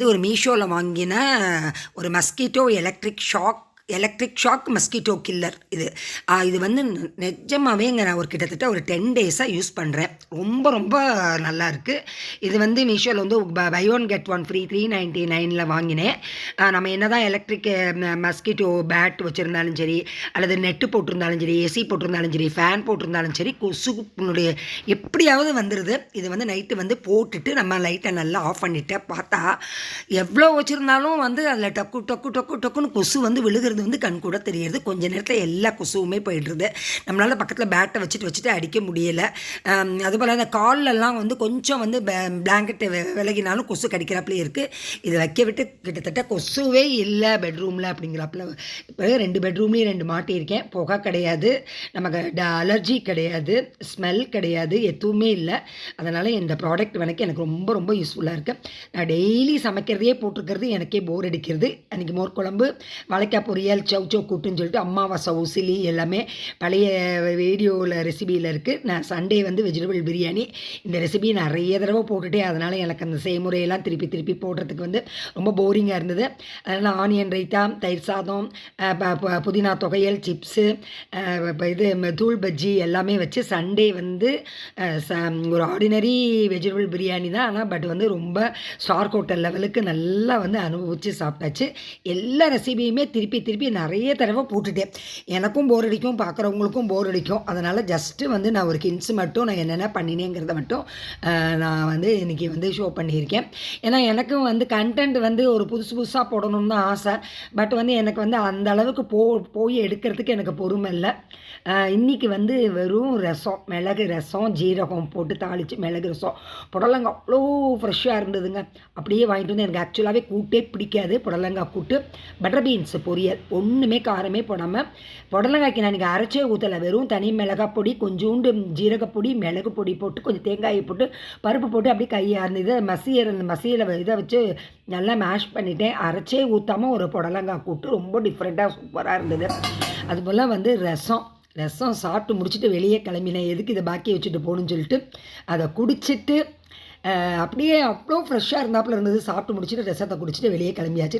இது ஒரு மீஷோவில் வாங்கின ஒரு mosquito electric shock mosquito killer இது வந்து நிஜமாகவேங்க நான் கிட்டத்தட்ட ஒரு 10 டேஸாக யூஸ் பண்ணுறேன். ரொம்ப ரொம்ப நல்லா இருக்குது. இது வந்து மீஷோவில் வந்து buy one get one free 399 வாங்கினேன். நம்ம என்ன தான் எலக்ட்ரிக் மஸ்கிட்டோ பேட் வச்சுருந்தாலும் சரி, அல்லது நெட்டு போட்டிருந்தாலும் சரி, ஏசி போட்டிருந்தாலும் சரி, ஃபேன் போட்டிருந்தாலும் சரி, கொசுனுடைய எப்படியாவது வந்துடுது. இது வந்து நைட்டு வந்து போட்டுட்டு நம்ம லைட்டை நல்லா ஆஃப் பண்ணிவிட்டு பார்த்தா எவ்வளோ வச்சுருந்தாலும் வந்து அதில் டக்கு டக்கு டக்கு டக்குன்னு கொசு வந்து விழுகிறது வந்து கண் கூட தெரியுது. கொஞ்ச நேரத்தில் எல்லா கொசுவுமே போயிடுறது. நம்மளால் பக்கத்தில் பேட்டை வச்சுட்டு அடிக்க முடியலை. அதுபோல் அந்த கால்லெல்லாம் வந்து கொஞ்சம் வந்து பிளாங்கெட்டை விலகினாலும் கொசு கடிக்கிறாப்புலே இருக்குது. இதை வைக்க விட்டு கிட்டத்தட்ட கொசுவே இல்லை பெட்ரூமில் அப்படிங்கிறாப்புல. இப்போ 2 பெட்ரூம்லேயும் 2 மாட்டியிருக்கேன். புகை கிடையாது, நமக்கு அலர்ஜி கிடையாது, ஸ்மெல் கிடையாது, எதுவுமே இல்லை. அதனால் இந்த ப்ராடக்ட் எனக்கு ரொம்ப ரொம்ப யூஸ்ஃபுல்லாக இருக்குது. நான் டெய்லி சமைக்கிறதையே போட்டிருக்கிறது எனக்கே போர் அடிக்கிறது. அன்றைக்கி மோர் குழம்பு, வாழைக்காய் பொரியல், சௌச்சோ கூட்டுன்னு சொல்லிட்டு அம்மாவாசை உசிலி எல்லாமே பழைய வீடியோவில் ரெசிபியில் இருக்குது. நான் சண்டே வந்து வெஜிடபிள் பிரியாணி இந்த ரெசிபி நிறைய தடவை போட்டுட்டேன். அதனால் எனக்கு அந்த செய்முறையெல்லாம் திருப்பி போடுறதுக்கு வந்து ரொம்ப போரிங்காக இருந்தது. அதனால் ஆனியன் ரைத்தா, தயிர் சாதம், புதினா தொகையல், சிப்ஸு, இது தூள் பஜ்ஜி எல்லாமே வச்சு சண்டே வந்து ஒரு ஆர்டினரி வெஜிடபிள் பிரியாணி தான். ஆனால் பட் வந்து ரொம்ப ஸ்டார் ஹோட்டல் லெவலுக்கு நல்லா வந்து அனுபவித்து சாப்பிட்டாச்சு. எல்லா ரெசிபியுமே திருப்பி நிறைய தடவை போட்டுட்டேன். எனக்கும் போர் அடிக்கும், பார்க்குறவங்களுக்கும் போர் அடிக்கும். அதனால் ஜஸ்ட்டு வந்து நான் ஒரு ஹிண்ட்ஸ் மட்டும் நான் என்னென்ன பண்ணினேங்கிறத மட்டும் நான் வந்து இன்றைக்கி வந்து ஷோ பண்ணியிருக்கேன். ஏன்னா எனக்கும் வந்து கண்டென்ட் வந்து ஒரு புதுசாக போடணும்னு தான் ஆசை. பட் வந்து எனக்கு வந்து அந்த அளவுக்கு போய் எடுக்கிறதுக்கு எனக்கு பொறுமை இல்லை. இன்றைக்கி வந்து வெறும் ரசம், மிளகு ரசம், ஜீரகம் போட்டு தாளித்து மிளகு ரசம், புடலங்காய் அவ்வளோ ஃப்ரெஷ்ஷாக இருந்ததுங்க. அப்படியே வாங்கிட்டு வந்து எனக்கு ஆக்சுவலாகவே கூட்டே பிடிக்காது. புடலங்காய் கூட்டு, பட்டர் பீன்ஸ் பொரியல், ஒன்றுமே காரமே போடாமல். புடலங்காய்க்கு நான் இன்றைக்கி அரைச்சே ஊற்றலை. வெறும் தனி மிளகாய் பொடி, கொஞ்சோண்டு ஜீரகப்பொடி, மிளகு பொடி போட்டு, கொஞ்சம் தேங்காயை போட்டு, பருப்பு போட்டு அப்படியே கையார்ந்து இதை மசியலை இதை வச்சு நல்லா மேஷ் பண்ணிட்டேன். அரைச்சே ஊற்றாமல் ஒரு புடலங்காய் கூட்டு ரொம்ப டிஃப்ரெண்ட்டாக சூப்பராக இருந்தது. அதுபோல் வந்து ரசம் சாப்பிட்டு முடிச்சுட்டு வெளியே கிளம்பினேன். எதுக்கு இதை பாக்கி வச்சுட்டு போகணுன்னு சொல்லிட்டு அதை குடிச்சிட்டு அப்படியே அவ்வளோ ஃப்ரெஷ்ஷாக இருந்தாப்புல இருந்தது. சாப்பிட்டு முடிச்சுட்டு ரசத்தை குடிச்சிட்டு வெளியே கிளம்பியாச்சு.